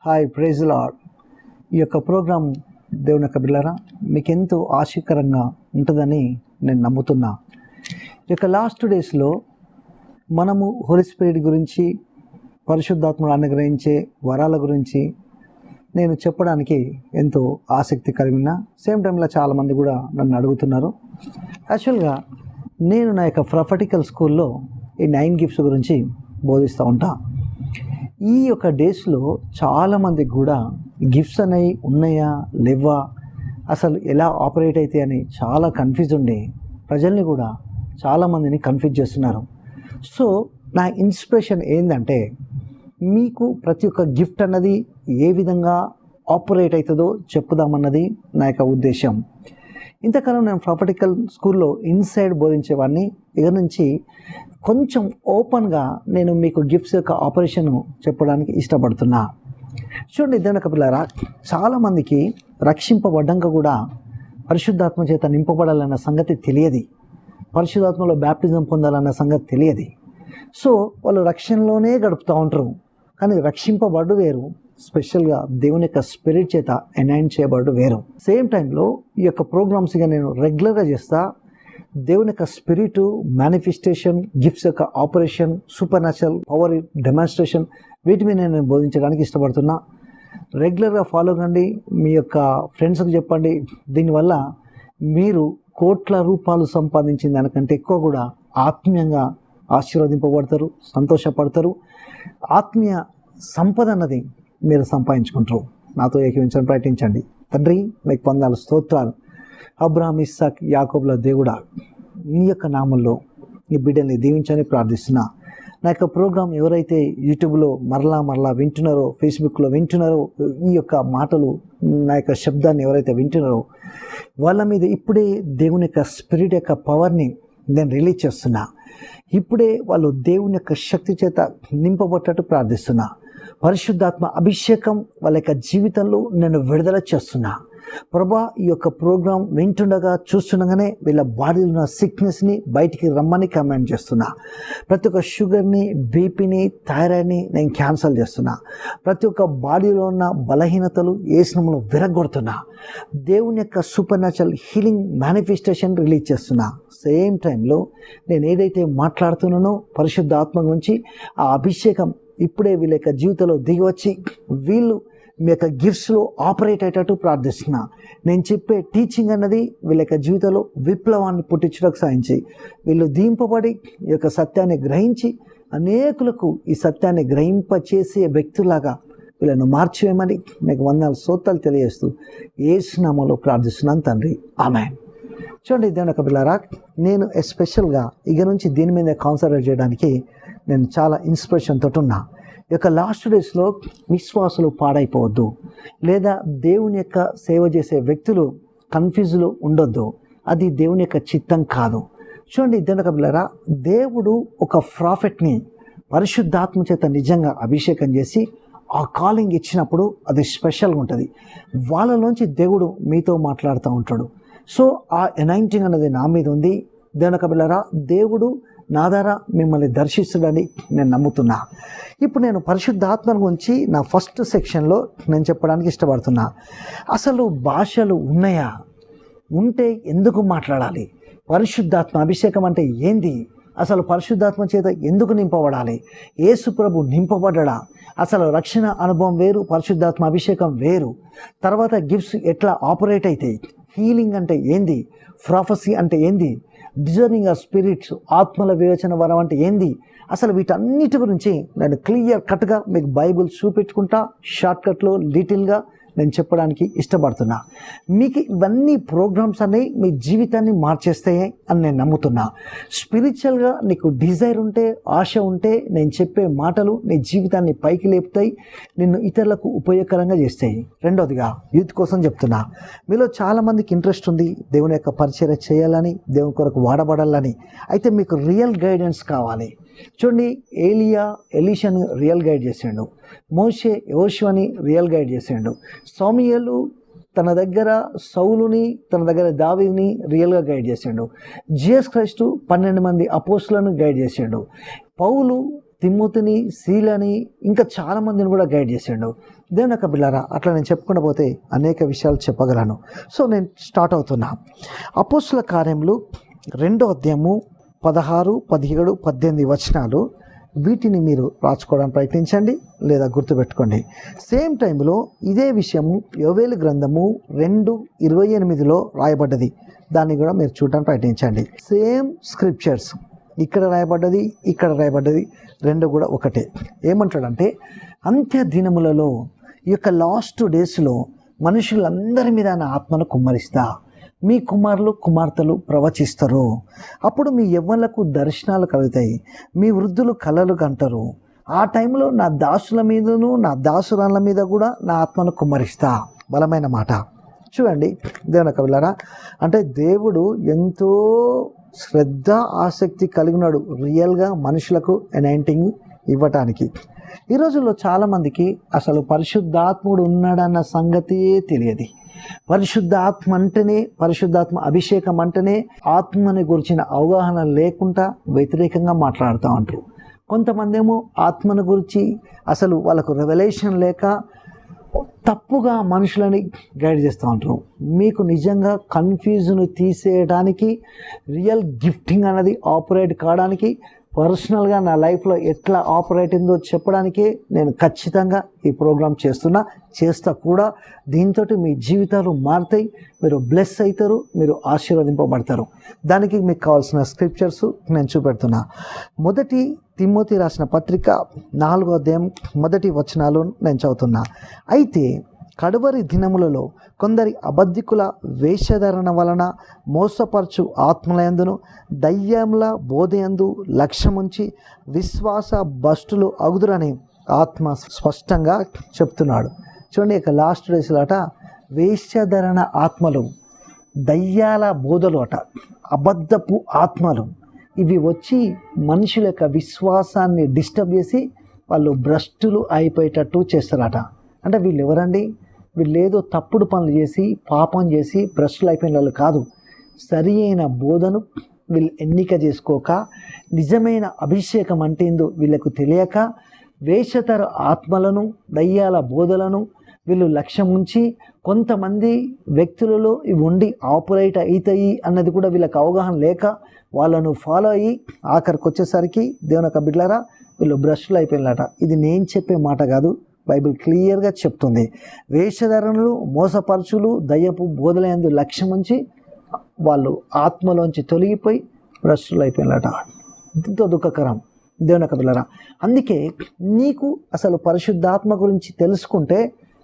Hi praise lord. ఈ యొక్క programme దేవుని యొక్క బిడ్డలారా మీకు ఎంతో ఆశీకరంగా ఉంటుందని నేను నమ్ముతున్నా. ఈ యొక్క లాస్ట్ డేస్లో మనము హోలీ స్పిరిట్ గురించి, పరిశుద్ధాత్మను అనుగ్రహించే వరాల గురించి నేను చెప్పడానికి ఎంతో ఆసక్తి కలిగిన, సేమ్ టైంలో చాలామంది కూడా నన్ను అడుగుతున్నారు. యాక్చువల్గా నేను నా యొక్క ప్రొఫెటికల్ స్కూల్లో ఈ 9 గిఫ్ట్స్ గురించి బోధిస్తూ ఉంటా. ఈ యొక్క డేస్లో చాలామందికి కూడా గిఫ్ట్స్ అనేవి ఉన్నాయా లేవా, అసలు ఎలా ఆపరేట్ అవుతాయి అని చాలా కన్ఫ్యూజ్ ఉండి ప్రజల్ని కూడా చాలామందిని కన్ఫ్యూజ్ చేస్తున్నారు. సో నా ఇన్స్పిరేషన్ ఏంటంటే, మీకు ప్రతి ఒక్క గిఫ్ట్ అన్నది ఏ విధంగా ఆపరేట్ అవుతుందో చెప్పుదామన్నది నా యొక్క ఉద్దేశం. ఇంతకాలం నేను ప్రొఫెటికల్ స్కూల్లో ఇన్సైడ్ బోధించేవాడిని. ఇక నుంచి కొంచెం ఓపెన్గా నేను మీకు గిఫ్ట్స్ యొక్క ఆపరేషన్ చెప్పడానికి ఇష్టపడుతున్నా. చూడండి దేవుని యొక్క పిల్లారా, చాలామందికి రక్షింపబడ్డాక కూడా పరిశుద్ధాత్మ చేత నింపబడాలన్న సంగతి తెలియదు, పరిశుద్ధాత్మలో బ్యాప్టిజం పొందాలన్న సంగతి తెలియదు. సో వాళ్ళు రక్షణలోనే గడుపుతూ ఉంటారు. కానీ రక్షింపబడ్డు వేరు, స్పెషల్గా దేవుని యొక్క స్పిరిట్ చేత ఎనైన్ చేయబడ్డు వేరు. సేమ్ టైంలో ఈ యొక్క ప్రోగ్రామ్స్గా నేను రెగ్యులర్గా చేస్తా. దేవుని యొక్క స్పిరిట్ మేనిఫెస్టేషన్, గిఫ్ట్స్ యొక్క operation, super natural power demonstration, వీటి మీద నేను బోధించడానికి ఇష్టపడుతున్నా. రెగ్యులర్గా ఫాలో కండి, మీ యొక్క ఫ్రెండ్స్కి చెప్పండి. దీనివల్ల మీరు కోట్ల రూపాయలు సంపాదించిన దానికంటే ఎక్కువ కూడా ఆత్మీయంగా ఆశీర్వదింపబడతారు, సంతోషపడతారు. ఆత్మీయ సంపద అన్నది మీరు సంపాదించుకుంటారు. నాతో ఏకీవించడం ప్రయత్నించండి. తండ్రి మీకు వందనాలు, స్తోత్రాలు. అబ్రహాం, ఇస్సాక్, యాకోబుల దేవుడా, నీ యొక్క నామంలో ఈ బిడ్డల్ని దీవించని ప్రార్థిస్తున్నా. నా యొక్క ప్రోగ్రాం ఎవరైతే యూట్యూబ్లో మరలా వింటున్నారో, ఫేస్బుక్లో వింటున్నారో, ఈ యొక్క మాటలు, నా యొక్క శబ్దాన్ని ఎవరైతే వింటున్నారో వాళ్ళ మీద ఇప్పుడే దేవుని యొక్క స్పిరిట్ యొక్క పవర్ని నేను రిలీజ్ చేస్తున్నా. ఇప్పుడే వాళ్ళు దేవుని యొక్క శక్తి చేత నింపబట్టట్టు ప్రార్థిస్తున్నా. పరిశుద్ధాత్మ అభిషేకం వాళ్ళ యొక్క జీవితంలో నేను విడుదల చేస్తున్నా. ప్రభా, ఈ యొక్క ప్రోగ్రాం వింటుండగా, చూస్తుండగానే వీళ్ళ బాడీలో ఉన్న సిక్నెస్ని బయటికి రమ్మని కమాండ్ చేస్తున్నా. ప్రతి ఒక్క షుగర్ని, బీపీని, థైరాయిడ్ని నేను క్యాన్సల్ చేస్తున్నా. ప్రతి ఒక్క బాడీలో ఉన్న బలహీనతలు ఏసునామములో విరగొడుతున్నా. దేవుని యొక్క super natural healing manifestation release చేస్తున్నా. సేమ్ టైంలో నేను ఏదైతే మాట్లాడుతున్నానో పరిశుద్ధాత్మ గురించి, ఆ అభిషేకం ఇప్పుడే వీళ్ళ యొక్క జీవితంలో దిగి వచ్చి వీళ్ళు మీ యొక్క గిఫ్ట్స్లో ఆపరేట్ అయ్యేటట్టు ప్రార్థిస్తున్నా. నేను చెప్పే టీచింగ్ అన్నది వీళ్ళ యొక్క జీవితంలో విప్లవాన్ని పుట్టించడానికి సాధించి వీళ్ళు దీంపబడి ఈ యొక్క సత్యాన్ని గ్రహించి అనేకులకు ఈ సత్యాన్ని గ్రహింపచేసే వ్యక్తులాగా వీళ్ళను మార్చేయమని మీకు వందనాలు, స్తోత్రాలు తెలియజేస్తూ యేసు నామములో ప్రార్థిస్తున్నాను తండ్రి, ఆమేన్. చూడండి దేవుని యొక్క బిడ్డలారా, నేను ఎస్పెషల్గా ఇక నుంచి దీని మీద కాన్సన్ట్రేట్ చేయడానికి నేను చాలా ఇన్స్పిరేషన్ తోటి ఉన్నా. ఈ యొక్క లాస్ట్ డేస్లో విశ్వాసులు పాడైపోవద్దు, లేదా దేవుని యొక్క సేవ చేసే వ్యక్తులు కన్ఫ్యూజ్లో ఉండొద్దు. అది దేవుని యొక్క చిత్తం కాదు. చూడండి దేవుని యొక్క బిడ్డలారా, దేవుడు ఒక ప్రాఫెట్ని పరిశుద్ధాత్మ చేత నిజంగా అభిషేకం చేసి ఆ కాలింగ్ ఇచ్చినప్పుడు అది స్పెషల్గా ఉంటుంది. వాళ్ళలోంచి దేవుడు మీతో మాట్లాడుతూ ఉంటాడు. సో ఆ ఎనైంటింగ్ అనేది నా మీద ఉంది. దేవుని యొక్క బిడ్డలారా, దేవుడు నా ద్వారా మిమ్మల్ని దర్శిస్తాడని నేను నమ్ముతున్నా. ఇప్పుడు నేను పరిశుద్ధాత్మ గురించి నా ఫస్ట్ సెక్షన్లో నేను చెప్పడానికి ఇష్టపడుతున్నా. అసలు భాషలు ఉన్నాయా? ఉంటే ఎందుకు మాట్లాడాలి? పరిశుద్ధాత్మ అభిషేకం అంటే ఏంది? అసలు పరిశుద్ధాత్మ చేత ఎందుకు నింపబడాలి? యేసు ప్రభు నింపబడ్డా? అసలు రక్షణ అనుభవం వేరు, పరిశుద్ధాత్మ అభిషేకం వేరు. తర్వాత గిఫ్ట్స్ ఎట్లా ఆపరేట్ అవుతాయి? హీలింగ్ అంటే ఏంది? ప్రాఫెసీ అంటే ఏంది? డిజర్నింగ్ ఆఫ్ స్పిరిట్స్, ఆత్మల వివేచన వరం అంటే ఏంది? అసలు వీటన్నిటి గురించి నేను క్లియర్ కట్గా మీకు బైబిల్ చూపించుకుంటా, షార్ట్కట్లో డీటెయిల్గా నేను చెప్పడానికి ఇష్టపడుతున్నా. మీకు ఇవన్నీ ప్రోగ్రామ్స్ అనేవి మీ జీవితాన్ని మార్చేస్తాయి అని నేను నమ్ముతున్నా. స్పిరిచువల్గా నీకు డిజైర్ ఉంటే, ఆశ ఉంటే, నేను చెప్పే మాటలు నీ జీవితాన్ని పైకి లేపుతాయి, నిన్ను ఇతరులకు ఉపయోగకరంగా చేస్తాయి. రెండోదిగా యూత్ కోసం చెప్తున్నా. మీలో చాలామందికి ఇంట్రెస్ట్ ఉంది దేవుని యొక్క పరిచర్య చేయాలని, దేవుని కొరకు వాడబడాలని. అయితే మీకు రియల్ గైడెన్స్ కావాలి. చూడండి, ఎలీషాను రియల్ గైడ్ చేసిండు, మోషే యెహోషువని రియల్ గైడ్ చేసిండు, సమూయేలు తన దగ్గర సౌలుని, తన దగ్గర దావీదుని రియల్గా గైడ్ చేసిండు, జీసస్ క్రైస్టు 12 మంది అపోస్తులను గైడ్ చేసిండు, పౌలు తిమోతిని, శీలని, ఇంకా చాలామందిని కూడా గైడ్ చేసిండు. దేవుని యొక్క బిడ్డలారా, అట్లా నేను చెప్పుకుంటూ పోతే అనేక విషయాలు చెప్పగలను. సో నేను స్టార్ట్ అవుతున్నా. అపోస్తుల కార్యములు 2వ అధ్యాయము 16, 17, 18 వచనాలు. వీటిని మీరు రాసుకోవడానికి ప్రయత్నించండి లేదా గుర్తుపెట్టుకోండి. సేమ్ టైంలో ఇదే విషయము యోవేలు గ్రంథము 2:28లో రాయబడ్డది. దాన్ని కూడా మీరు చూడడానికి ప్రయత్నించండి. సేమ్ స్క్రిప్చర్స్, ఇక్కడ రాయబడ్డది, ఇక్కడ రాయబడ్డది, రెండు కూడా ఒకటే. ఏమంటాడంటే, అంత్య దినములలో ఈ యొక్క లాస్ట్ డేస్లో మనుషులందరి మీద నా ఆత్మను కుమ్మరిస్తా, మీ కుమారులు కుమార్తెలు ప్రవచిస్తారు, అప్పుడు మీ యవ్వనులకు దర్శనాలు కలుగుతాయి, మీ వృద్ధులు కలలు కంటారు. ఆ టైంలో నా దాసుల మీదను నా దాసురాళ్ళ మీద కూడా నా ఆత్మను కుమ్మరిస్తా. బలమైన మాట. చూడండి దేవుని యొక్క బిడ్డలారా, అంటే దేవుడు ఎంతో శ్రద్ధ ఆసక్తి కలిగినాడు రియల్గా మనుషులకు ఎనైంటింగ్ ఇవ్వటానికి. ఈ రోజుల్లో చాలామందికి అసలు పరిశుద్ధాత్ముడు ఉన్నాడన్న సంగతియే తెలియదు. పరిశుద్ధాత్మ అంటేనే, పరిశుద్ధాత్మ అభిషేకం అంటేనే ఆత్మని గురించిన అవగాహన లేకుండా వ్యతిరేకంగా మాట్లాడుతూ ఉంటారు. కొంతమంది ఏమో ఆత్మను గురించి అసలు వాళ్ళకు రెవల్యూషన్ లేక తప్పుగా మనుషులని గైడ్ చేస్తూ ఉంటారు. మీకు నిజంగా కన్ఫ్యూజన్ తీసేయడానికి, రియల్ గిఫ్టింగ్ అనేది ఆపరేట్ కావడానికి, పర్సనల్గా నా లైఫ్లో ఎట్లా ఆపరేట్ అయిందో చెప్పడానికే నేను ఖచ్చితంగా ఈ ప్రోగ్రాం చేస్తా కూడా. దీంతో మీ జీవితాలు మారుతాయి, మీరు బ్లెస్ అవుతారు, మీరు ఆశీర్వదింపబడతారు. దానికి మీకు కావాల్సిన స్క్రిప్చర్స్ నేను చూపెడుతున్నా. 1 తిమోతి రాసిన పత్రిక 4వ అధ్యాయం 1 వచనాలు నేను చదువుతున్నా. అయితే కడవరి దినములలో కొందరి అబద్ధికుల వేషధారణ వలన మోసపరచు ఆత్మలయందును దయ్యముల బోధయందు లక్ష్యముంచి విశ్వాస భ్రష్టులు అగుదురని ఆత్మ స్పష్టంగా చెప్తున్నాడు. చూడండి, ఇక లాస్ట్ డేస్లో అట వేషధారణ ఆత్మలు, దయ్యాల బోధలు అట, అబద్ధపు ఆత్మలు, ఇవి వచ్చి మనుషుల యొక్క విశ్వాసాన్ని డిస్టర్బ్ చేసి వాళ్ళు భ్రష్టులు అయిపోయేటట్టు చేస్తారట. అంటే వీళ్ళు ఎవరండి? వీళ్ళు ఏదో తప్పుడు పనులు చేసి పాపం చేసి భ్రష్టులు అయిపోయిన వాళ్ళు కాదు. సరి అయిన బోధను వీళ్ళు ఎన్నిక చేసుకోక, నిజమైన అభిషేకం అంటే ఏందో వీళ్ళకు తెలియక, వేషతర ఆత్మలను దయ్యాల బోధలను వీళ్ళు లక్ష్యం ఉంచి, కొంతమంది వ్యక్తులలో ఇవి ఉండి ఆపరేట్ అవుతాయి అన్నది కూడా వీళ్ళకి అవగాహన లేక వాళ్ళను ఫాలో అయ్యి ఆఖరికి వచ్చేసరికి దేవుని యొక్క బిడ్డలారా వీళ్ళు భ్రష్టులు అయిపోయినట. ఇది నేను చెప్పే మాట కాదు, బైబిల్ క్లియర్గా చెప్తుంది. వేషధారణలు, మోసపరచులు, దయ్యపు బోధలయందు లక్ష్యం ఉంచి వాళ్ళు ఆత్మలోంచి తొలగిపోయి భ్రష్టులు అయిపోయినట. ఎంతో దుఃఖకరం దేవుని యొక్క బిడ్డలారా. అందుకే నీకు అసలు పరిశుద్ధాత్మ గురించి తెలుసుకుంటే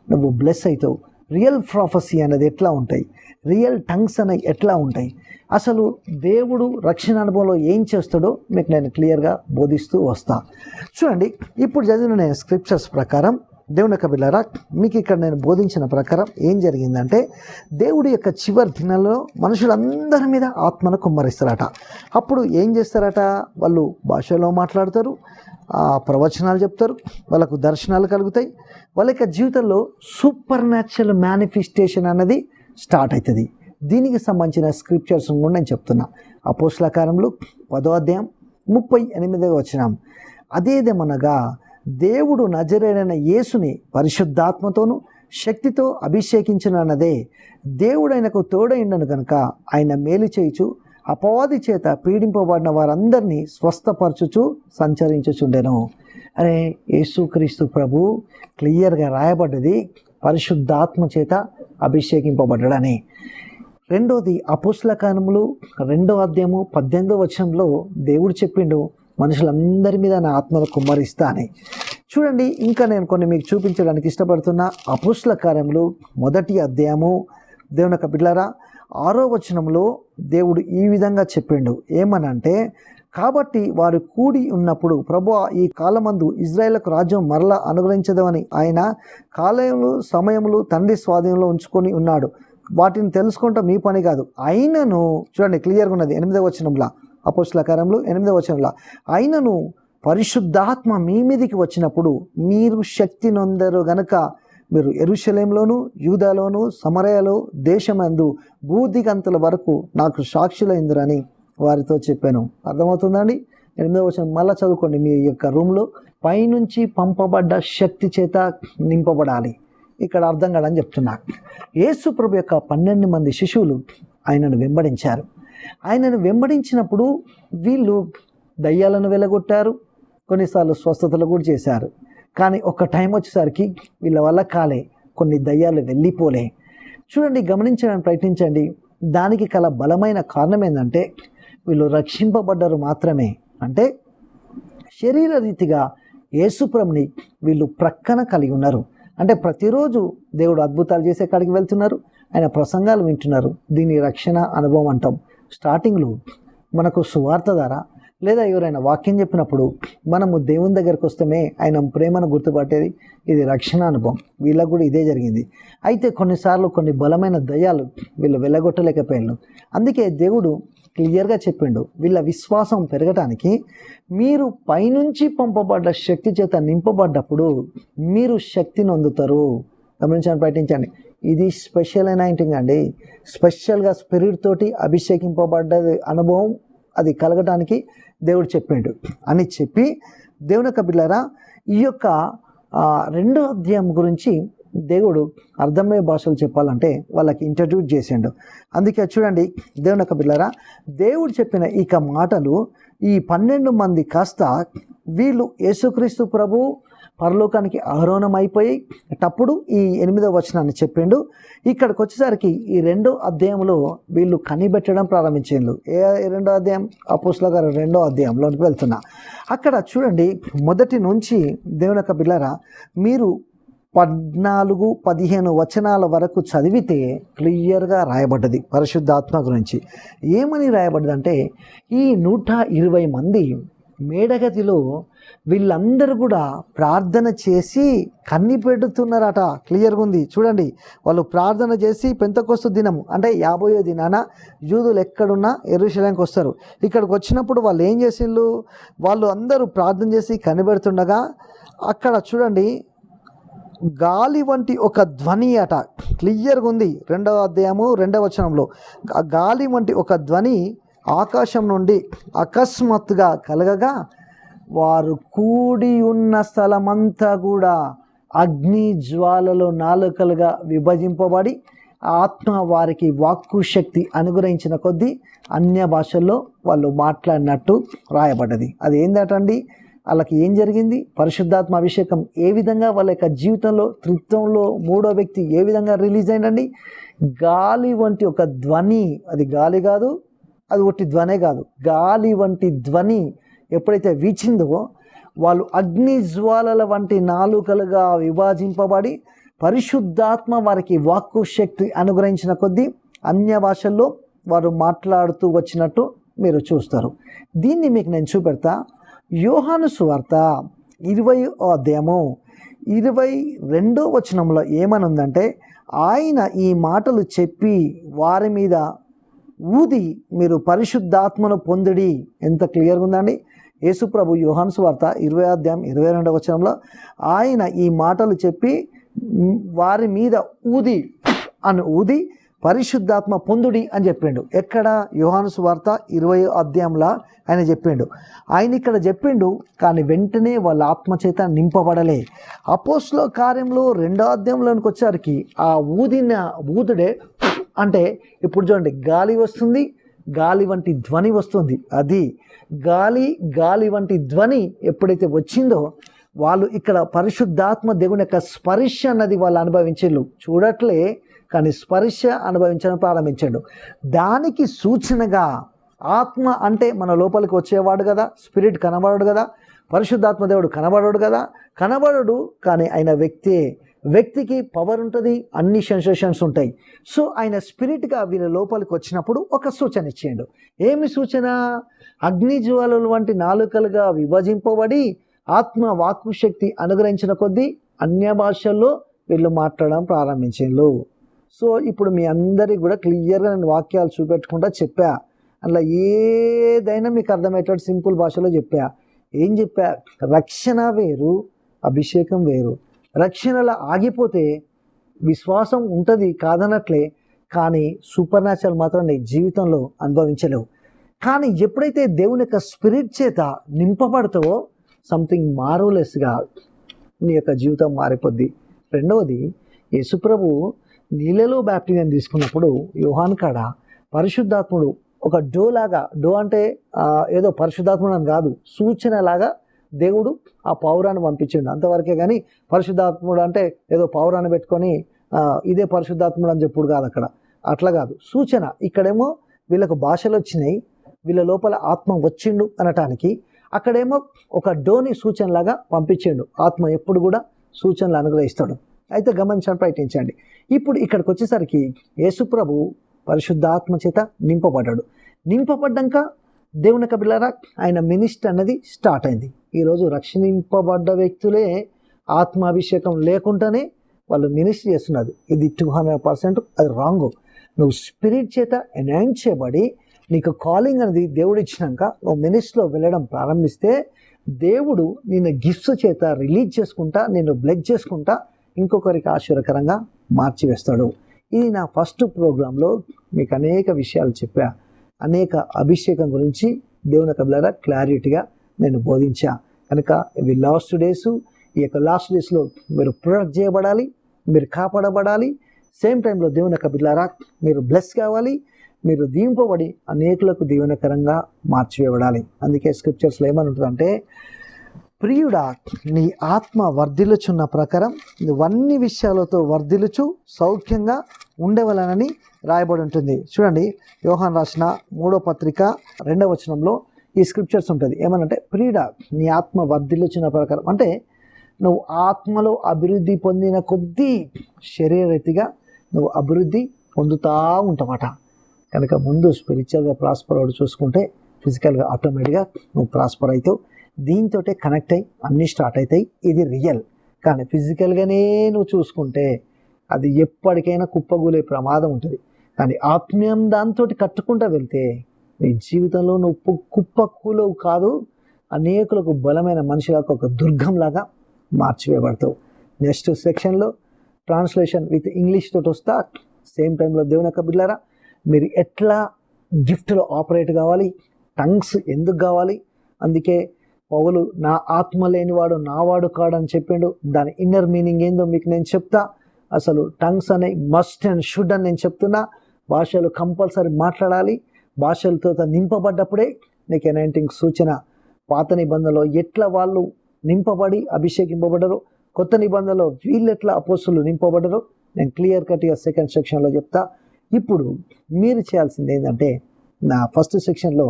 నువ్వు బ్లెస్ అవుతావు. రియల్ ప్రాఫెసీ అనేది ఎట్లా ఉంటాయి, రియల్ టంగ్స్ అనేవి ఎట్లా ఉంటాయి, అసలు దేవుడు రక్షణ అనుభవంలో ఏం చేస్తాడో మీకు నేను క్లియర్గా బోధిస్తూ వస్తా. చూడండి, ఇప్పుడు చదివిన నేను స్క్రిప్చర్స్ ప్రకారం దేవుని యొక్క బిడ్డలారా, మీకు ఇక్కడ నేను బోధించిన ప్రకారం ఏం జరిగిందంటే, దేవుడి యొక్క చివరి దినాల్లో మనుషులందరి మీద ఆత్మను కుమ్మరిస్తారట. అప్పుడు ఏం చేస్తారట? వాళ్ళు భాషలో మాట్లాడతారు, ప్రవచనాలు చెప్తారు, వాళ్ళకు దర్శనాలు కలుగుతాయి, వాళ్ళ యొక్క జీవితంలో సూపర్ న్యాచురల్ మేనిఫెస్టేషన్ అన్నది స్టార్ట్ అవుతుంది. దీనికి సంబంధించిన స్క్రిప్చర్స్ కూడా నేను చెప్తున్నా. అపోస్తల కార్యములు 10వ అధ్యాయం 38వ వచనం. అదేదేమనగా దేవుడు నజరేయుడైన యేసుని పరిశుద్ధాత్మతోనూ శక్తితో అభిషేకించునన్నదే. దేవుడు ఆయనకు తోడైండను కనుక ఆయన మేలు చేయుచు అపవాది చేత పీడింపబడిన వారందరినీ స్వస్థపరచుచు సంచరించుచుండెను. అరే, యేసుక్రీస్తు ప్రభు క్లియర్గా రాయబడ్డది పరిశుద్ధాత్మ చేత అభిషేకింపబడ్డాడని. రెండోది అపోస్తల కార్యములు 2వ అధ్యాయము 18వ వచనంలో దేవుడు చెప్పిండు, మనుషులందరి మీద నా ఆత్మను కుమ్మరిస్తా అని. చూడండి, ఇంకా నేను కొన్ని మీకు చూపించడానికి ఇష్టపడుతున్నా. అపోస్తల కార్యములు 1వ అధ్యాయము దేవుని యొక్క బిడ్డలారా 6వ వచనంలో దేవుడు ఈ విధంగా చెప్పిండు. ఏమనంటే, కాబట్టి వారు కూడి ఉన్నప్పుడు ప్రభువా ఈ కాలమందు ఇజ్రాయేలుకు రాజ్యం మరలా అనుగ్రహించదమని ఆయన కాలములు సమయములు తండ్రి స్వాధీనంలో ఉంచుకొని ఉన్నాడు. వాటిని తెలుసుకుంటా మీ పని కాదు. అయినను, చూడండి క్లియర్గా ఉన్నది 8వ వచనంలో, అపోస్తల కార్యములు 8వ వచనంలో, అయినను పరిశుద్ధాత్మ మీ మీదికి వచ్చినప్పుడు మీరు శక్తి నొందరు గనుక మీరు యెరూషలేములోను యూదాలోను సమరయలో దేశమందు భూదిగంతల వరకు నాకు సాక్షులైందురని వారితో చెప్పాను. అర్థమవుతుందండి? 8వ వచనం మళ్ళీ చదువుకోండి మీ యొక్క రూమ్లో. పైనుంచి పంపబడ్డ శక్తి చేత నింపబడాలి. ఇక్కడ అర్థం కాదని చెప్తున్నా. యేసు ప్రభు యొక్క 12 మంది శిష్యులు ఆయనను వెంబడించారు. ఆయనను వెంబడించినప్పుడు వీళ్ళు దయ్యాలను వెలగొట్టారు, కొన్నిసార్లు స్వస్థతలు కూడా చేశారు. కానీ ఒక టైం వచ్చేసరికి వీళ్ళ వల్ల కాలే, కొన్ని దయ్యాలు వెళ్ళిపోలే. చూడండి, గమనించడానికి ప్రయత్నించండి. దానికి కల బలమైన కారణం ఏంటంటే వీళ్ళు రక్షింపబడ్డారు మాత్రమే. అంటే శరీర రీతిగా యేసుప్రభుని వీళ్ళు ప్రక్కన కలిగి ఉన్నారు. అంటే ప్రతిరోజు దేవుడు అద్భుతాలు చేసే కాడికి వెళ్తున్నారు, ఆయన ప్రసంగాలు వింటున్నారు. దీన్ని రక్షణ అనుభవం అంటాం. స్టార్టింగ్లో మనకు సువార్త ద్వారా లేదా ఎవరైనా వాక్యం చెప్పినప్పుడు మనము దేవుని దగ్గరకు వస్తేనే ఆయన ప్రేమను గుర్తుపట్టేది. ఇది రక్షణ అనుభవం. వీళ్ళకు కూడా ఇదే జరిగింది. అయితే కొన్నిసార్లు కొన్ని బలమైన దయ్యాలు వీళ్ళు వెళ్ళగొట్టలేకపోయారు. అందుకే దేవుడు క్లియర్గా చెప్పిండు, వీళ్ళ విశ్వాసం పెరగటానికి మీరు పైనుంచి పంపబడ్డ శక్తి చేత నింపబడ్డప్పుడు మీరు శక్తిని అందుతారు. గమనించండి, ప్రయత్నించండి. ఇది స్పెషల్ అనాయింటింగ్ అండి. స్పెషల్గా స్పిరిట్ తోటి అభిషేకింపబడ్డ అనుభవం అది కలగటానికి దేవుడు చెప్పిండు అని చెప్పి, దేవుని యొక్క బిడ్డలారా, ఈ యొక్క 2వ అధ్యాయం గురించి దేవుడు అర్థమయ్యే భాషలు చెప్పాలంటే వాళ్ళకి ఇంట్రడ్యూస్ చేసిండు. అందుకే చూడండి దేవుని యొక్క బిడ్డలారా, దేవుడు చెప్పిన ఇక మాటలు ఈ 12 మంది కాస్త వీళ్ళు యేసుక్రీస్తు ప్రభు పరలోకానికి ఆరోహణం అయిపోయేటప్పుడు ఈ 8వ వచనాన్ని చెప్పిండు. ఇక్కడికి వచ్చేసరికి ఈ 2వ అధ్యాయంలో వీళ్ళు కనిపెట్టడం ప్రారంభించారు. ఏ 2వ అధ్యాయం? అపోస్తలుల గారు 2వ అధ్యాయంలోనికి వెళ్తున్నా. అక్కడ చూడండి, మొదటి నుంచి దేవుని యొక్క బిడ్డలారా మీరు 14-15 వచనాల వరకు చదివితే క్లియర్గా రాయబడ్డది పరిశుద్ధాత్మ గురించి. ఏమని రాయబడ్డదంటే, ఈ 120 మంది మేడగదిలో వీళ్ళందరూ కూడా ప్రార్థన చేసి కనిపెడుతున్నారట. క్లియర్గా ఉంది చూడండి. వాళ్ళు ప్రార్థన చేసి పెంతెకొస్తు దినం అంటే 50వ దినాన యూదులు ఎక్కడున్నా యెరూషలేముకి వస్తారు. ఇక్కడికి వచ్చినప్పుడు వాళ్ళు ఏం చేసిండ్రు? వాళ్ళు అందరూ ప్రార్థన చేసి కనిపెడుతుండగా అక్కడ చూడండి గాలి వంటి ఒక ధ్వని అట. క్లియర్గా ఉంది 2వ అధ్యాయము 2వ వచనంలో. గాలి వంటి ఒక ధ్వని ఆకాశం నుండి అకస్మాత్తుగా కలగగా వారు కూడి ఉన్న స్థలమంతా కూడా అగ్ని జ్వాలలో నాలుకలుగా విభజింపబడి ఆత్మ వారికి వాక్కు శక్తి అనుగ్రహించిన కొద్దీ అన్య భాషల్లో వాళ్ళు మాట్లాడినట్టు రాయబడ్డది. అది ఏంటండి? వాళ్ళకి ఏం జరిగింది? పరిశుద్ధాత్మ అభిషేకం ఏ విధంగా వాళ్ళ యొక్క జీవితంలో త్రిత్వంలో 3వ వ్యక్తి ఏ విధంగా రిలీజ్ అయిందండి? గాలి వంటి ఒక ధ్వని, అది గాలి కాదు, అది ఒట్టి ధ్వనే కాదు, గాలి వంటి ధ్వని ఎప్పుడైతే వీచిందో వాళ్ళు అగ్ని జ్వాలల వంటి నాలుకలుగా విభజింపబడి పరిశుద్ధాత్మ వారికి వాక్కు శక్తి అనుగ్రహించిన కొద్దీ అన్య భాషల్లో వారు మాట్లాడుతూ వచ్చినట్టు మీరు చూస్తారు. దీన్ని మీకు నేను చూపెడతా. యోహాను సువార్త 20వ అధ్యాయము 22వ వచనంలో ఏమనుందంటే, ఆయన ఈ మాటలు చెప్పి వారి మీద ఊది మీరు పరిశుద్ధాత్మను పొందుడి. ఎంత క్లియర్గా ఉందండి. యేసుప్రభు యోహాను సువార్త 20వ అధ్యాయం 22వ వచనంలో ఆయన ఈ మాటలు చెప్పి వారి మీద ఊది పరిశుద్ధాత్మ పొందుడి అని చెప్పిండు. ఎక్కడ? యోహాను సువార్త 20వ అధ్యాయంలో ఆయన చెప్పిండు. ఆయన ఇక్కడ చెప్పిండు, కానీ వెంటనే వాళ్ళ ఆత్మచేత నింపబడలే. అపోస్తలుల కార్యంలో 2వ అధ్యాయంలోనికి వచ్చేసరికి ఆ ఊదుడే అంటే ఇప్పుడు చూడండి, గాలి వస్తుంది, గాలి వంటి ధ్వని వస్తుంది. అది గాలి వంటి ధ్వని ఎప్పుడైతే వచ్చిందో వాళ్ళు ఇక్కడ పరిశుద్ధాత్మ దేవుని యొక్క స్పర్శ అన్నది వాళ్ళు అనుభవించారు. చూడట్లే కానీ స్పర్శ అనుభవించడం ప్రారంభించాడు. దానికి సూచనగా ఆత్మ అంటే మన లోపలికి వచ్చేవాడు కదా, స్పిరిట్ కనబడడు కదా, పరిశుద్ధాత్మ దేవుడు కనబడడు కదా, కనబడడు కానీ ఆయన వ్యక్తికి పవర్ ఉంటుంది, అన్ని సెన్సేషన్స్ ఉంటాయి. సో ఆయన స్పిరిట్గా వీళ్ళ లోపలికి వచ్చినప్పుడు ఒక సూచన ఇచ్చేయండు. ఏమి సూచన? అగ్ని జ్వాలలు వంటి నాలుకలుగా విభజింపబడి ఆత్మ వాక్కు శక్తి అనుగ్రహించిన కొద్దీ అన్య భాషల్లో వీళ్ళు మాట్లాడడం ప్రారంభించారు. సో ఇప్పుడు మీ అందరికీ కూడా క్లియర్గా నేను వాక్యాలు చూపెట్టుకుంటా చెప్పా. అందులో ఏదైనా మీకు అర్థమయ్యేటట్టు సింపుల్ భాషలో చెప్పా. ఏం చెప్పా? రక్షణ వేరు, అభిషేకం వేరు. రక్షణలో ఆగిపోతే విశ్వాసం ఉంటుంది కాదనట్లే, కానీ సూపర్ న్యాచురల్ మాత్రం నీ జీవితంలో అనుభవించలేవు. కానీ ఎప్పుడైతే దేవుని యొక్క స్పిరిట్ చేత నింపబడతావో సంథింగ్ మార్వలెస్గా నీ యొక్క జీవితం మారిపోద్ది. రెండవది, యేసుప్రభు నీళ్ళలో బ్యాప్టిజం తీసుకున్నప్పుడు యోహాను కాడ పరిశుద్ధాత్ముడు ఒక డో అంటే ఏదో పరిశుద్ధాత్ముడు అని కాదు, సూచనలాగా దేవుడు ఆ పౌరాన్ని పంపించిండు అంతవరకే. కానీ పరిశుద్ధాత్ముడు అంటే ఏదో పౌరాన్ని పెట్టుకొని ఇదే పరిశుద్ధాత్ముడు అని చెప్పుడు కాదు, అక్కడ అట్లా కాదు, సూచన. ఇక్కడేమో వీళ్ళకు భాషలు వచ్చినాయి, వీళ్ళ లోపల ఆత్మ వచ్చిండు అనటానికి, అక్కడేమో ఒక డోని సూచనలాగా పంపించిండు. ఆత్మ ఎప్పుడు కూడా సూచనలు అనుగ్రహిస్తాడు. అయితే గమనించడం ప్రయత్నించండి. ఇప్పుడు ఇక్కడికి వచ్చేసరికి యేసుప్రభు పరిశుద్ధాత్మ చేత నింపబడ్డాడు. నింపబడ్డాక దేవుని యొక్క బిడ్డలారా ఆయన మినిస్ట్రీ అన్నది స్టార్ట్ అయింది. ఈరోజు రక్షింపబడ్డ వ్యక్తులే ఆత్మాభిషేకం లేకుండానే వాళ్ళు మినిస్ట్రీ చేస్తున్నారు. ఇది 200% అది రాంగ్. నువ్వు స్పిరిట్ చేత ఎనాయింట్ చేయబడి నీకు కాలింగ్ అనేది దేవుడు ఇచ్చినాక నువ్వు మినిస్ట్రీలో వెళ్ళడం ప్రారంభిస్తే దేవుడు నిన్ను గిఫ్ట్స్ చేత రిలీజ్ చేసుకుంటా, నిన్ను బ్లెస్ చేసుకుంటా ఇంకొకరికి ఆశీర్వకరంగా మార్చివేస్తాడు. ఇది నా ఫస్ట్ ప్రోగ్రాంలో మీకు అనేక విషయాలు చెప్పా, అనేక అభిషేకం గురించి దేవుని యొక్క బిడ్డలారా క్లారిటీగా నేను బోధించా. కనుక ఇవి లాస్ట్ డేస్, ఈ యొక్క లాస్ట్ డేస్లో మీరు ప్రొటెక్ట్ చేయబడాలి, మీరు కాపాడబడాలి. సేమ్ టైంలో దేవుని యొక్క బిడ్డలారా మీరు బ్లెస్ కావాలి, మీరు దీవింపబడి అనేకులకు దీవెనకరంగా మార్చివేయబడాలి. అందుకే స్క్రిప్చర్స్లో ఏమని ఉంటుందంటే, ప్రియుడా నీ ఆత్మ వర్ధిల్లుచున్న ప్రకారం నువ్వన్ని విషయాలతో వర్ధిల్లుచు సౌఖ్యంగా ఉండవలనని రాయబడి ఉంటుంది. చూడండి, యోహాను రాసిన 3వ పత్రిక 2వ వచనంలో ఈ స్క్రిప్చర్స్ ఉంటుంది. ఏమనంటే, ప్రియుడా నీ ఆత్మ వర్ధిల్లుచున్న ప్రకారం అంటే నువ్వు ఆత్మలో అభివృద్ధి పొందిన కొద్దీ శరీరరీతిగా నువ్వు అభివృద్ధి పొందుతూ ఉంటావట. కనుక ముందు స్పిరిచువల్గా ప్రాస్పర్ అవ్వడం చూసుకుంటే ఫిజికల్గా ఆటోమేటిక్గా నువ్వు ప్రాస్పర్ అవుతావు. దీంతో కనెక్ట్ అయ్యి అన్నీ స్టార్ట్ అవుతాయి. ఇది రియల్. కానీ ఫిజికల్గానే నువ్వు చూసుకుంటే అది ఎప్పటికైనా కుప్పగూలే ప్రమాదం ఉంటుంది. కానీ ఆత్మీయం దాంతో కట్టుకుంటూ వెళ్తే నీ జీవితంలో నువ్వు కుప్పకూలవు కాదు, అనేకులకు బలమైన మనిషిలకు ఒక దుర్గంలాగా మార్చివేయబడతావు. నెక్స్ట్ సెక్షన్లో ట్రాన్స్లేషన్ విత్ ఇంగ్లీష్ తోటి వస్తా. సేమ్ టైంలో దేవుని యొక్క బిడ్డలారా మీరు ఎట్లా గిఫ్ట్లో ఆపరేట్ కావాలి, టంగ్స్ ఎందుకు కావాలి, అందుకే పౌలు నా ఆత్మ లేనివాడు నావాడు కాడని చెప్పిండు. దాని ఇన్నర్ మీనింగ్ ఏందో మీకు నేను చెప్తా. అసలు టంగ్స్ అనే మస్ట్ అండ్ షుడ్ అని నేను చెప్తున్నా. భాషలు కంపల్సరీ మాట్లాడాలి. భాషలతో నింపబడ్డప్పుడే నీకు ఎనైంటింగ్ సూచన. పాత నిబంధనలో ఎట్లా వాళ్ళు నింపబడి అభిషేకింపబడ్డరు, కొత్త నిబంధనలో వీళ్ళు ఎట్లా అపోస్తులు నింపబడ్డరు నేను క్లియర్ కట్గా సెకండ్ సెక్షన్లో చెప్తా. ఇప్పుడు మీరు చేయాల్సింది ఏంటంటే, నా ఫస్ట్ సెక్షన్లో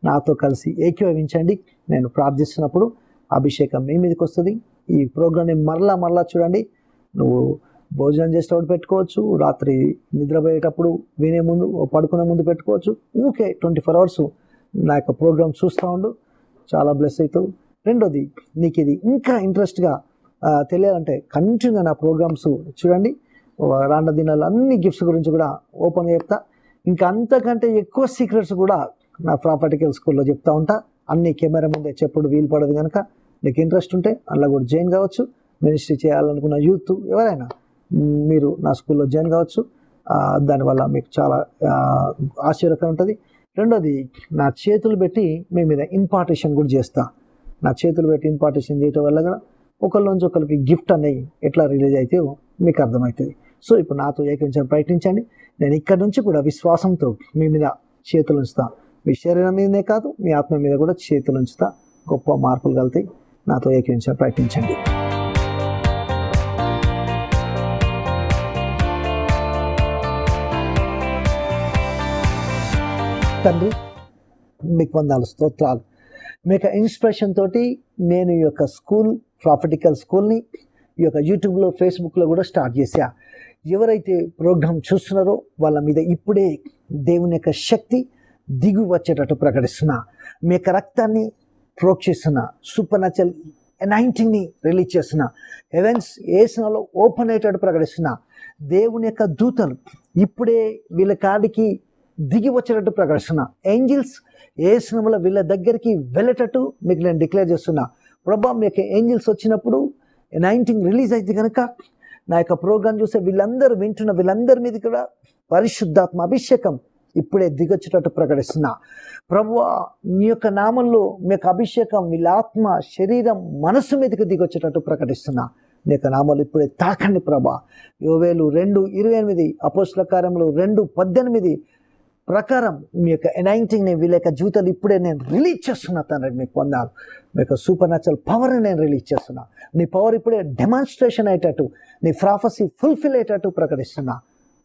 నాతో కలిసి ఏకీభవించండి. నేను ప్రార్థిస్తున్నప్పుడు అభిషేకం మీ మీదకి వస్తుంది. ఈ ప్రోగ్రామ్ని మరలా చూడండి. నువ్వు భోజనం చేసేటప్పుడు పెట్టుకోవచ్చు, రాత్రి నిద్రపోయేటప్పుడు వినే ముందు, పడుకునే ముందు పెట్టుకోవచ్చు. ఊకే 24 hours నా యొక్క ప్రోగ్రామ్ చూస్తూ ఉండు, చాలా బ్లెస్ అవుతావు. రెండోది, నీకు ఇది ఇంకా ఇంట్రెస్ట్గా తెలియాలంటే కంటిన్యూగా నా ప్రోగ్రామ్స్ చూడండి. రాండ దినాలు అన్ని గిఫ్ట్స్ గురించి కూడా ఓపెన్గా చెప్తా. ఇంకా అంతకంటే ఎక్కువ సీక్రెట్స్ కూడా నా ప్రాపర్టికల్ స్కూల్లో చెప్తా ఉంటా. అన్ని కెమెరా ముందే చెప్పుడు వీలు పడదు. కనుక నీకు ఇంట్రెస్ట్ ఉంటే అందులో కూడా జాయిన్ కావచ్చు. మినిస్ట్రీ చేయాలనుకున్న యూత్ ఎవరైనా మీరు నా స్కూల్లో జాయిన్ కావచ్చు. దానివల్ల మీకు చాలా ఆశ్చర్యకరం ఉంటుంది. రెండోది, నా చేతులు పెట్టి మీ మీద ఇంపార్టేషన్ కూడా చేస్తా. నా చేతులు పెట్టి ఇంపార్టేషన్ చేయటం వల్ల కూడా ఒకళ్ళ ఒకరికి గిఫ్ట్ అనేవి ఎట్లా రిలీజ్ అయితే మీకు అర్థమవుతుంది. సో ఇప్పుడు నాతో ఏకీభవించడానికి ప్రయత్నించండి. నేను ఇక్కడ నుంచి కూడా విశ్వాసంతో మీ మీద చేతులు ఉంచుతా. మీ శరీరం మీదనే కాదు, మీ ఆత్మ మీద కూడా చేతులు ఉంచుతా. గొప్ప మార్పులు కలుగుతాయి. నాతో ఏకీభవించడానికి ప్రయత్నించండి. తండ్రి, మీకు వందనాలు, స్తోత్రాలు. మీకు ఇన్స్పిరేషన్ తోటి నేను ఈ యొక్క స్కూల్, ప్రాఫిటికల్ స్కూల్ని ఈ యొక్క యూట్యూబ్లో, ఫేస్బుక్లో కూడా స్టార్ట్ చేశా. ఎవరైతే ప్రోగ్రామ్ చూస్తున్నారో వాళ్ళ మీద ఇప్పుడే దేవుని యొక్క శక్తి దిగు వచ్చేటట్టు ప్రకటిస్తున్నా. మీ యొక్క రక్తాన్ని ప్రోక్షిస్తున్నా. సూపర్ న్యాచురల్ అనాయింటింగ్ని రిలీజ్ చేస్తున్నా. హెవెన్స్ ఏసునాలో ఓపెన్ అయ్యేటట్టు ప్రకటిస్తున్నా. దేవుని యొక్క దూతలు ఇప్పుడే వీళ్ళ కాడికి దిగి వచ్చేటట్టు ప్రకటిస్తున్నా. ఏంజిల్స్ ఏసునామలో వీళ్ళ దగ్గరికి వెళ్ళేటట్టు మీకు నేను డిక్లేర్ చేస్తున్నా. ప్రభా, మీ యొక్క ఏంజిల్స్ వచ్చినప్పుడు అనాయింటింగ్ రిలీజ్ అయితే కనుక నా యొక్క ప్రోగ్రాం చూసే వీళ్ళందరూ వింటున్న వీళ్ళందరి మీద కూడా పరిశుద్ధాత్మ అభిషేకం ఇప్పుడే దిగొచ్చేటట్టు ప్రకటిస్తున్నా. ప్రభువా, నీ యొక్క నామంలో మీ యొక్క అభిషేకం వీళ్ళ ఆత్మ, శరీరం, మనస్సు మీదకి దిగొచ్చేటట్టు ప్రకటిస్తున్నా. నీ యొక్క నామాలు ఇప్పుడే తాకండి ప్రభా. యోవేలు 2:28, అపోస్తల కార్యములు 2:18 ప్రకారం మీ యొక్క ఎనైంటింగ్ని వీళ్ళ యొక్క జీవితాలు ఇప్పుడే నేను రిలీజ్ చేస్తున్నా తండ్రి. మీకు వందనాలు. మీ యొక్క సూపర్ న్యాచురల్ పవర్ని నేను రిలీజ్ చేస్తున్నా. నీ పవర్ ఇప్పుడే డెమాన్స్ట్రేషన్ అయ్యేటట్టు, నీ ప్రాఫెసీ ఫుల్ఫిల్ అయ్యేటట్టు ప్రకటిస్తున్నా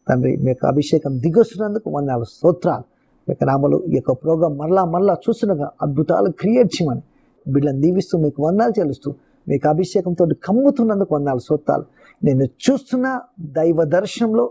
తండ్రి. మీ యొక్క అభిషేకం దిగొస్తున్నందుకు వందనాలు, స్తోత్రాలు. మీ యొక్క నామలు ఈ యొక్క ప్రోగ్రాం మరలా చూస్తుండగా అద్భుతాలు క్రియేట్ చేయమని బిడ్డలను దీవిస్తూ మీకు వందనాలు చెల్లిస్తూ మీకు అభిషేకంతో కమ్ముతున్నందుకు వందనాలు, స్తోత్రాలు. నేను చూస్తున్న దైవ దర్శనంలో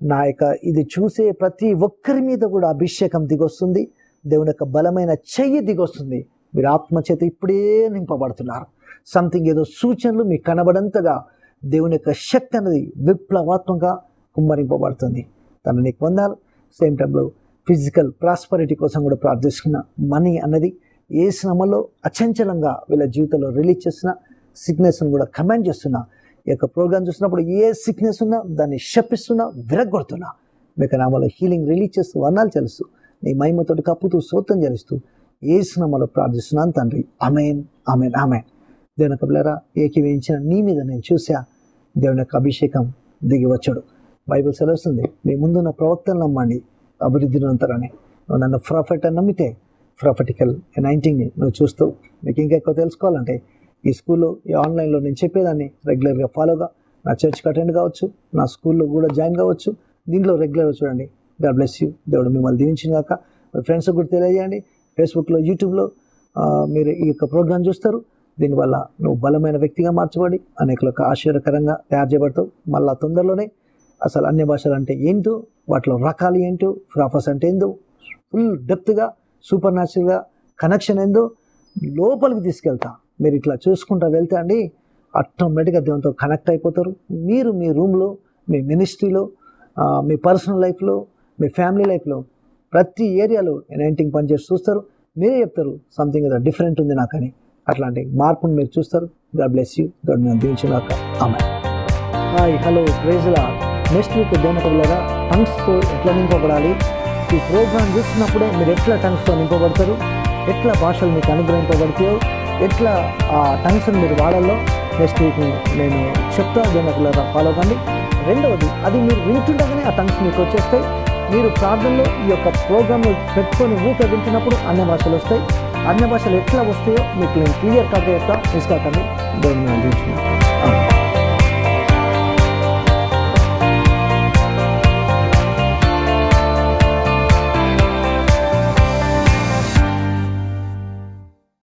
నా యొక్క ఇది చూసే ప్రతి ఒక్కరి మీద కూడా అభిషేకం దిగొస్తుంది. దేవుని యొక్క బలమైన చెయ్యి దిగొస్తుంది. మీరు ఆత్మచేత ఇప్పుడే నింపబడుతున్నారు. సంథింగ్ ఏదో సూచనలు మీకు కనబడంతగా దేవుని యొక్క శక్తి అనేది విప్లవాత్మకంగా కుమ్మరింపబడుతుంది. తను నీకు వందాలు. సేమ్ టైంలో ఫిజికల్ ప్రాస్పరిటీ కోసం కూడా ప్రార్థిస్తున్న మనీ అన్నది ఏ శ్రమలో అచంచలంగా వీళ్ళ జీవితంలో రిలీజ్ చేస్తున్న సిక్నెస్ని కూడా కమెంట్ చేస్తున్నా. ఈ యొక్క ప్రోగ్రామ్ చూసినప్పుడు ఏ సిక్నెస్ ఉన్నా దాన్ని శపిస్తున్నా, విరగొడుతున్నా. మీకు నామలో హీలింగ్ రిలీజ్ చేస్తూ వర్ణాలు చెల్లిస్తూ నీ మహిమతోటి కప్పుతూ స్తోత్రం చెల్లిస్తూ ఏ శ్రమలో ప్రార్థిస్తున్నాను తండ్రి. ఆమేన్, ఆమేన్, ఆమేన్. దేవుని యొక్క బిడ్డలారా, ఏకీవించిన నీ మీద నేను చూసా దేవుని యొక్క అభిషేకం దిగి వచ్చాడు. బైబిల్ సెలవుస్తుంది, మీ ముందున్న ప్రవక్తను నమ్మండి అభివృద్ధిని అంతరని. నువ్వు నన్ను ప్రాఫెట్ అని నమ్మితే ప్రాఫెటికల్ ఎనైంటింగ్ని నువ్వు చూస్తూ నీకు ఇంకా ఎక్కువ తెలుసుకోవాలంటే ఈ స్కూల్లో, ఈ ఆన్లైన్లో నేను చెప్పేదాన్ని రెగ్యులర్గా ఫాలోగా నా చర్చ్కి అటెండ్ కావచ్చు, నా స్కూల్లో కూడా జాయిన్ కావచ్చు. దీంట్లో రెగ్యులర్గా చూడండి. God bless you. దేవుడు మిమ్మల్ని దీవించిన కాక. మీ ఫ్రెండ్స్కి కూడా తెలియజేయండి. ఫేస్బుక్లో, యూట్యూబ్లో మీరు ఈ యొక్క ప్రోగ్రాం చూస్తారు. దీనివల్ల నువ్వు బలమైన వ్యక్తిగా మార్చబడి అనేకులకు ఆశ్చర్యకరంగా తయారు చేయబడతావు. మళ్ళీ తొందరలోనే అసలు అన్య భాషలు అంటే ఏంటో, వాటిలో రకాలు ఏంటో, ప్రాఫెస్ అంటే ఏందో, ఫుల్ డెప్త్గా సూపర్ న్యాచురల్గా కనెక్షన్ ఏందో లోపలికి తీసుకెళ్తా. మీరు ఇట్లా చూసుకుంటూ వెళ్తే అండి ఆటోమేటిక్గా దేవునితో కనెక్ట్ అయిపోతారు. మీరు మీ రూమ్లో, మీ మినిస్ట్రీలో, మీ పర్సనల్ లైఫ్లో, మీ ఫ్యామిలీ లైఫ్లో ప్రతి ఏరియాలో ఎనైంటింగ్ పనిచేసి చూస్తారు. మీరే చెప్తారు సంథింగ్ ఏదో డిఫరెంట్ ఉంది నాకని. అట్లాంటి మార్పును మీరు చూస్తారు. God bless you. గాడ్ మేము దీవించినాక. Amen. Hi, hello, praise lord. Next week దేవుని పిల్లరా టంగ్స్తో ఎట్లా నింపబడాలి, ఈ ప్రోగ్రామ్ చూస్తున్నప్పుడే మీరు ఎట్లా టంగ్స్తో నింపబడతారు, ఎట్లా భాషలు మీకు అనుగ్రహింపబడతాయో, ఎట్లా ఆ టంగ్స్ని మీరు వాడాలో నెక్స్ట్ వీక్ నేను చెప్తా. దేవుని పిల్లరా ఫాలో కండి. రెండవది, అది మీరు వింటుండగానే ఆ టంగ్స్ మీకు వచ్చేస్తాయి. మీరు ప్రార్థనలో ఈ యొక్క ప్రోగ్రామ్ పెట్టుకొని ఊకే వింటున్నప్పుడు అన్య భాషలు వస్తాయి. అన్య భాషలు ఎట్లా వస్తాయో మీకు నేను క్లియర్ కట్ చేస్తా. మిస్ కాకండి. దేవుని దీవించుకుంటాను.